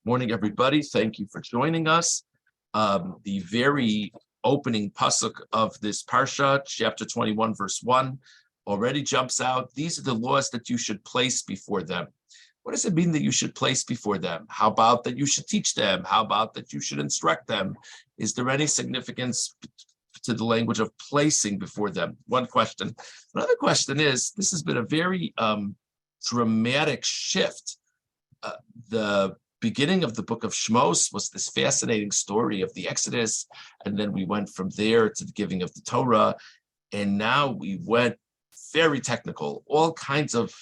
Morning, everybody. Thank you for joining us. The very opening pasuk of this parsha, chapter 21, verse 1, already jumps out. These are the laws that you should place before them. What does it mean that you should place before them? How about that you should teach them? How about that you should instruct them? Is there any significance to the language of placing before them? One question. Another question is, this has been a very dramatic shift. The beginning of the book of Shmos was this fascinating story of the Exodus, and then we went from there to the giving of the Torah, and now we went very technical, all kinds of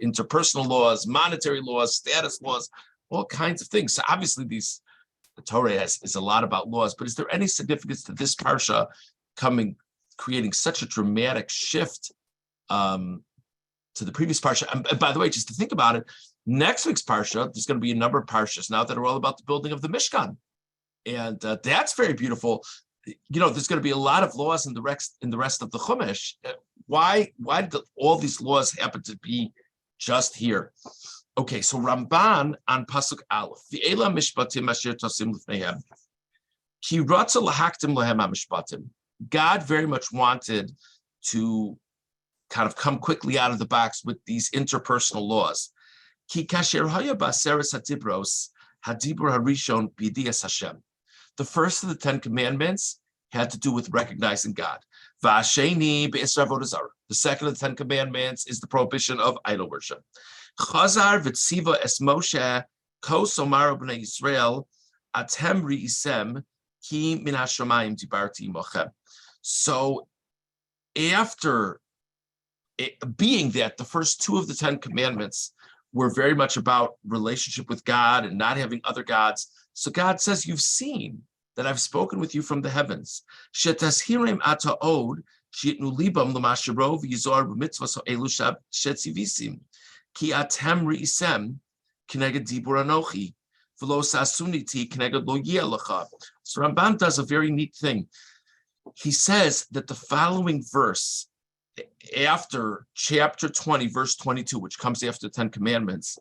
interpersonal laws, monetary laws, status laws, all kinds of things. So obviously the Torah is a lot about laws, but is there any significance to this parsha creating such a dramatic shift to the previous parsha? And by the way, just to think about it, next week's parsha, there's going to be a number of parshas now that are all about the building of the Mishkan, and that's very beautiful. You know, there's going to be a lot of laws in the rest of the Chumash. Why did all these laws happen to be just here? Okay, so Ramban on pasuk Aleph, V'ela Mishpatim asher tosim lifneihem, ki ratza lahaktim lehem hamishpatim. God very much wanted to kind of come quickly out of the box with these interpersonal laws. Ki kasher haya ba'aseres hadibros hadibur harishon b'yedias Hashem. The first of the 10 commandments had to do with recognizing God. V'asheni be'isra avodah zarah. The second of the 10 commandments is the prohibition of idol worship. Chazar v'tziva es Moshe kos omar b'nei Yisrael atem ri'isem ki min hashamayim dibarti imochem. So after being that the first 2 of the 10 commandments were very much about relationship with God and not having other gods, so God says, you've seen that I've spoken with you from the heavens. Shetashirim ata'od she'itnu libam l'masherov yizor b'mitzvos ha'elu shetzivisim ki atem ri'isem k'neged dibur anochi v'lo sasuniti k'neged lo yeh lecha. So Ramban does a very neat thing. He says that the following verse, after chapter 20, verse 22, which comes after the 10 commandments,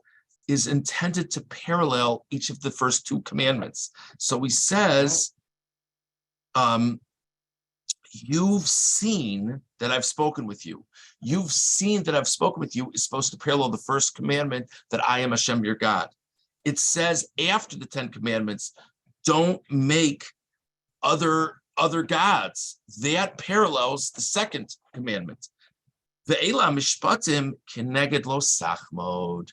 is intended to parallel each of the first 2 commandments. So he says, you've seen that I've spoken with you. You've seen that I've spoken with you is supposed to parallel the first commandment, that I am Hashem your God. It says after the 10 commandments, don't make other gods. That parallels the second commandment. Ve'ela Mishpatim keneged lo sachmod.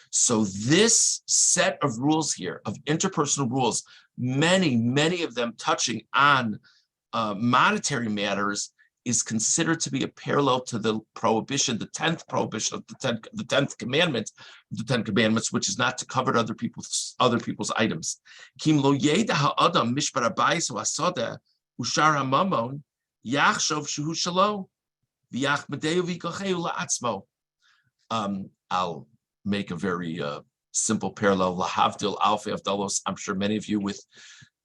So this set of rules here, of interpersonal rules, many of them touching on monetary matters, is considered to be a parallel to the prohibition, the 10th prohibition of the 10th commandment, the 10 commandments, which is not to covet other people's items. Kim lo yeda ha'adam mishpar habayis ha'asodeh ushar ha'mamon yachshov shehu shalo v'yachmadeu v'yikocheu la'atzmo. I'll make a very simple parallel. Lahavdil alfei avdalos. I'm sure many of you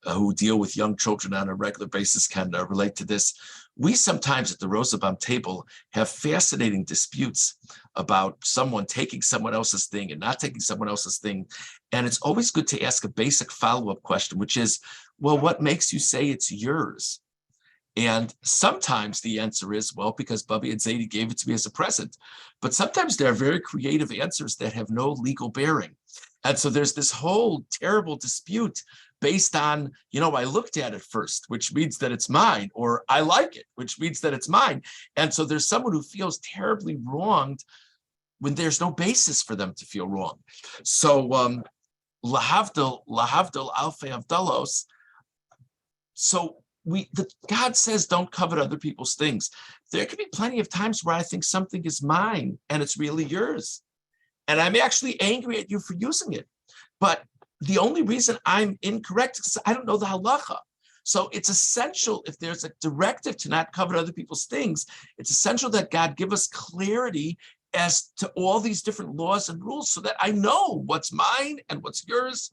who deal with young children on a regular basis can relate to this. We sometimes at the Rosenbaum table have fascinating disputes about someone taking someone else's thing and not taking someone else's thing. And it's always good to ask a basic follow-up question, which is, well, what makes you say it's yours? And sometimes the answer is, well, because Bubby and Zadie gave it to me as a present. But sometimes there are very creative answers that have no legal bearing. And so there's this whole terrible dispute based on, I looked at it first, which means that it's mine, or I like it, which means that it's mine. And so there's someone who feels terribly wronged when there's no basis for them to feel wrong. So lahavdil alfei avdalos. So God says, don't covet other people's things. There can be plenty of times where I think something is mine and it's really yours. And I'm actually angry at you for using it. But the only reason I'm incorrect is I don't know the halacha. So it's essential, if there's a directive to not covet other people's things, it's essential that God give us clarity as to all these different laws and rules so that I know what's mine and what's yours.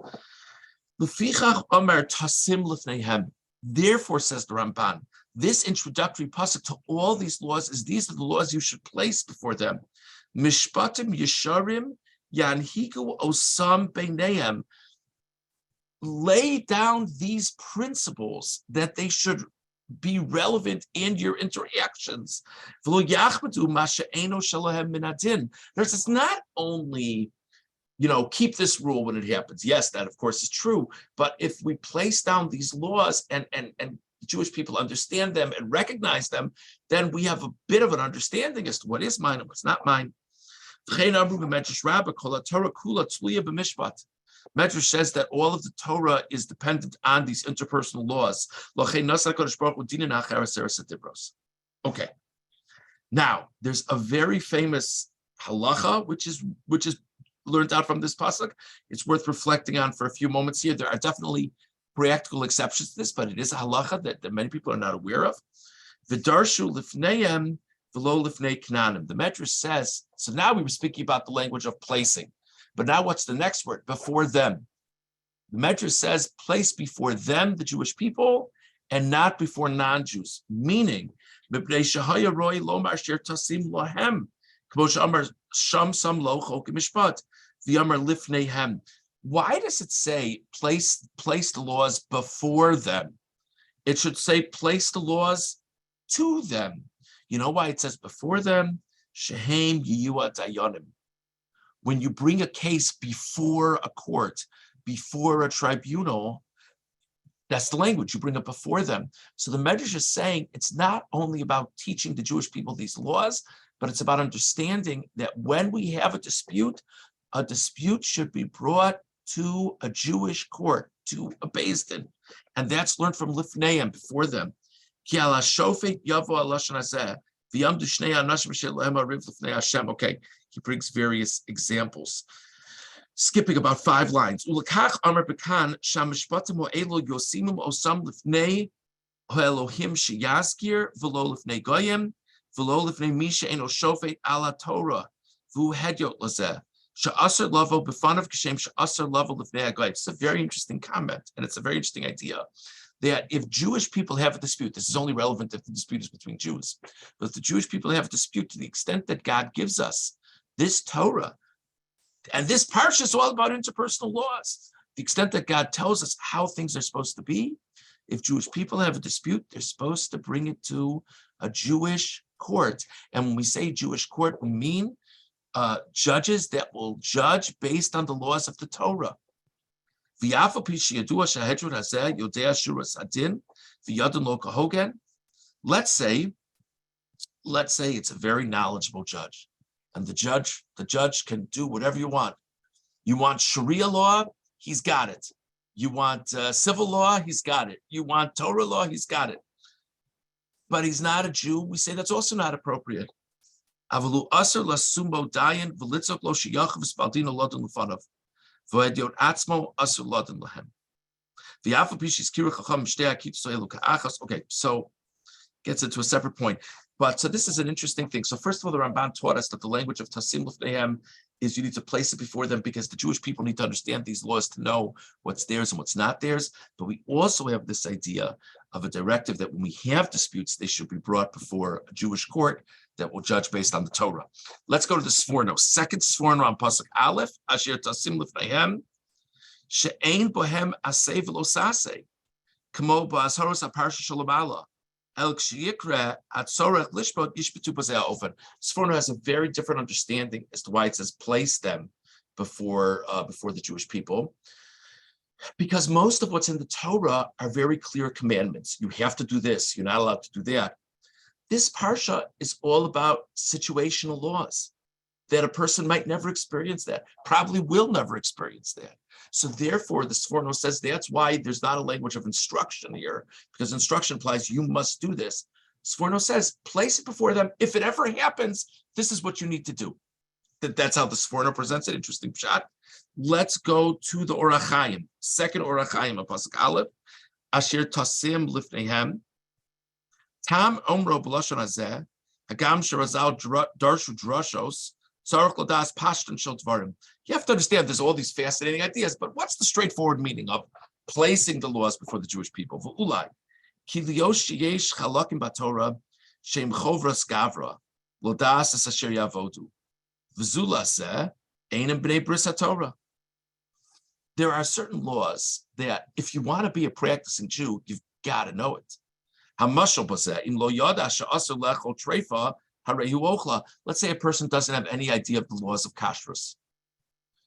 Lefichach omer tasim lifneihem. Therefore, says the Ramban, this introductory pasuk to all these laws is these are the laws you should place before them. Mishpatim yesharim yanhiku osam beinehem lay down these principles that they should be relevant in your interactions. There's it's not only, keep this rule when it happens. Yes, that of course is true. But if we place down these laws and Jewish people understand them and recognize them, then we have a bit of an understanding as to what is mine and what's not mine. Medrash says that all of the Torah is dependent on these interpersonal laws. Okay. Now, there's a very famous halacha, which is learned out from this pasuk. It's worth reflecting on for a few moments here. There are definitely practical exceptions to this, but it is a halacha that many people are not aware of. V'darshu lifneihem v'lo lifnei knanim. The Medrash says, so now we were speaking about the language of placing. But now what's the next word? Before them. The Medrash says, place before them, the Jewish people, and not before non-Jews. Meaning, why does it say place the laws before them? It should say place the laws to them. You know why it says before them? Shehem yiyua dayanim. When you bring a case before a court, before a tribunal, that's the language, you bring it before them. So the Medrash is saying it's not only about teaching the Jewish people these laws, but it's about understanding that when we have a dispute should be brought to a Jewish court, to a Beis Din. And that's learned from Lifneim, before them. Okay, he brings various examples. Skipping about 5 lines. It's a very interesting comment, and it's a very interesting idea. That if Jewish people have a dispute, this is only relevant if the dispute is between Jews, but if the Jewish people have a dispute, to the extent that God gives us this Torah, and this parsha is all about interpersonal laws, the extent that God tells us how things are supposed to be, if Jewish people have a dispute, they're supposed to bring it to a Jewish court. And when we say Jewish court, we mean judges that will judge based on the laws of the Torah. Let's say it's a very knowledgeable judge, and the judge can do whatever you want. You want Sharia law, he's got it. You want civil law, he's got it. You want Torah law, he's got it. But he's not a Jew. We say that's also not appropriate. Avalu asr lasumbo dayan v'litzok lo sheyachav v'spaldino lodin lefanav. Okay, so gets into a separate point. But so this is an interesting thing. So first of all, the Ramban taught us that the language of Tasim Lefnehem is you need to place it before them, because the Jewish people need to understand these laws to know what's theirs and what's not theirs. But we also have this idea of a directive that when we have disputes, they should be brought before a Jewish court that will judge based on the Torah. Let's go to the Sforno. Second Sforno on Pasuk Aleph, Asher Tasim Lefnehem, She'ein Bohem Aseh V'lo Saseh, Kamo Ba'asharos HaParsha Shalom Allah. Sforno has a very different understanding as to why it says place them before the Jewish people, because most of what's in the Torah are very clear commandments. You have to do this. You're not allowed to do that. This parsha is all about situational laws that a person might never experience, that probably will never experience that. So therefore, the Sforno says that's why there's not a language of instruction here, because instruction implies you must do this. Sforno says, place it before them. If it ever happens, this is what you need to do. That's how the Sforno presents it. Interesting shot. Let's go to the Orach Chaim. Second Orach Chaim, Pasuk Aleph. Asher Tasim Lifnehem. Tam Omro B'lashon Hazeh. Hagam Sherazal Darshu Drashos. You have to understand there's all these fascinating ideas, but what's the straightforward meaning of placing the laws before the Jewish people? there are certain laws that if you want to be a practicing Jew, you've got to know it. Let's say a person doesn't have any idea of the laws of kashrus.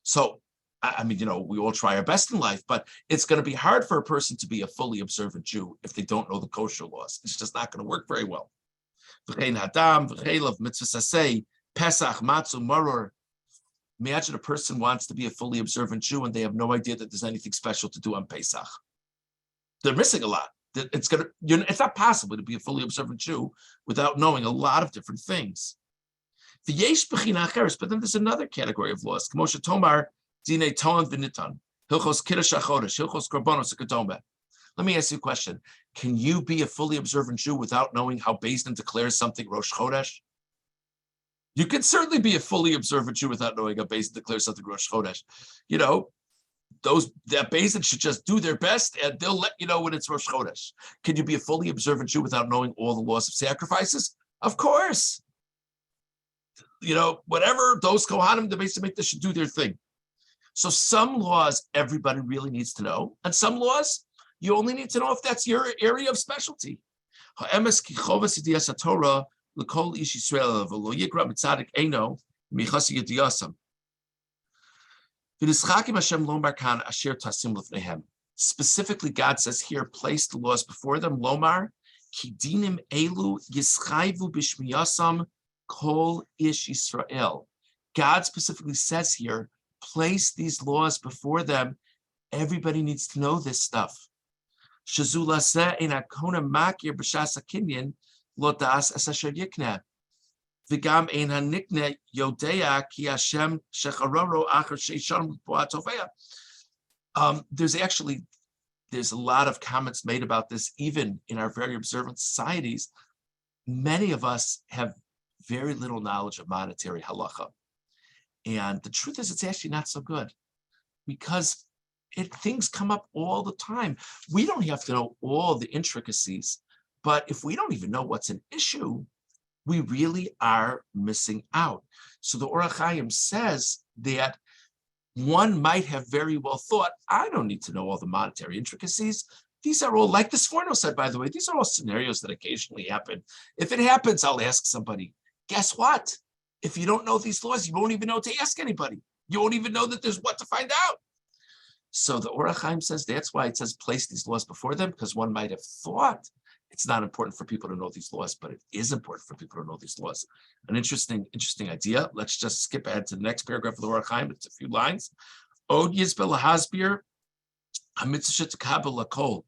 So, I mean, we all try our best in life, but it's going to be hard for a person to be a fully observant Jew if they don't know the kosher laws. It's just not going to work very well. Imagine a person wants to be a fully observant Jew and they have no idea that there's anything special to do on Pesach. They're missing a lot. It's not possible to be a fully observant Jew without knowing a lot of different things. But then there's another category of laws. Let me ask you a question. Can you be a fully observant Jew without knowing how Beis Din declares something Rosh Chodesh? You can certainly be a fully observant Jew without knowing how Beis Din declares something Rosh Chodesh. That Beis Din should just do their best and they'll let you know when it's Rosh Chodesh. Can you be a fully observant Jew without knowing all the laws of sacrifices? Of course. Whatever those Kohanim, the Beis Din should do their thing. So some laws everybody really needs to know, and some laws you only need to know if that's your area of specialty. Specifically, God says here, place the laws before them. Lomar, kidinim elu yischayvu b'shmiyasam kol ish Yisrael. God specifically says here, place these laws before them. Everybody needs to know this stuff. Shazulase enakona makir b'shas hakinyan lo das es asher yikneh. V'gam ein hanikneh yodea ki Hashem shecharoro acher sheishon l'poah tovea. There's a lot of comments made about this, even in our very observant societies. Many of us have very little knowledge of monetary halacha. And the truth is, it's actually not so good because things come up all the time. We don't have to know all the intricacies, but if we don't even know what's an issue, we really are missing out. So the Orach Chaim says that one might have very well thought, I don't need to know all the monetary intricacies. These are all, like the Sforno said, by the way, these are all scenarios that occasionally happen. If it happens, I'll ask somebody. Guess what? If you don't know these laws, you won't even know to ask anybody. You won't even know that there's what to find out. So the Orach Chaim says that's why it says place these laws before them, because one might have thought it's not important for people to know these laws, but it is important for people to know these laws. An interesting idea. Let's just skip ahead to the next paragraph of the Orach Chaim. It's a few lines. Od yizbel lahasbir hamitzvah shetakabel lakol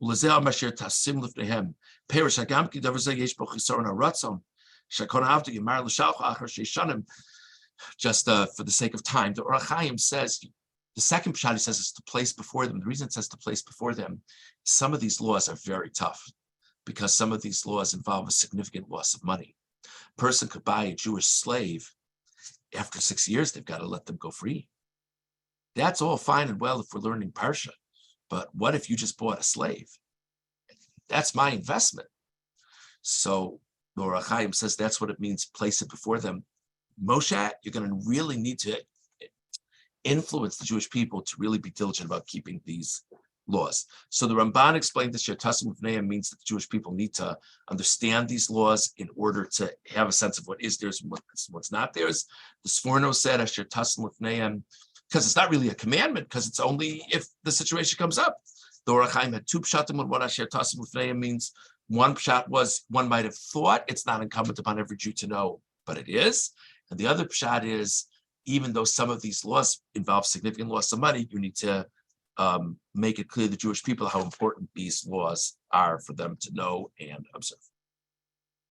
ulezeh masher tasim lifnehem perish hagam ki davar zeh yesh bo chisaron haratzon. Just for the sake of time, the Orach Chaim says, the second pshat he says is to place before them. The reason it says to place before them, some of these laws are very tough because some of these laws involve a significant loss of money. A person could buy a Jewish slave. After 6 years, they've got to let them go free. That's all fine and well if we're learning Parsha, but what if you just bought a slave? That's my investment. So the Orach Chaim says that's what it means, place it before them. Moshe, you're going to really need to influence the Jewish people to really be diligent about keeping these laws. So the Ramban explained that Shirtasim Lifneim means that the Jewish people need to understand these laws in order to have a sense of what is theirs and what's not theirs. The Sforno said Shirtasim Lifneim, because it's not really a commandment, because it's only if the situation comes up. The Orach Chaim had two pshatim on what Shirtasim Lifneim means. One pshat was one might have thought it's not incumbent upon every Jew to know, but it is. And the other pshat is, even though some of these laws involve significant loss of money, you need to make it clear to the Jewish people how important these laws are for them to know and observe.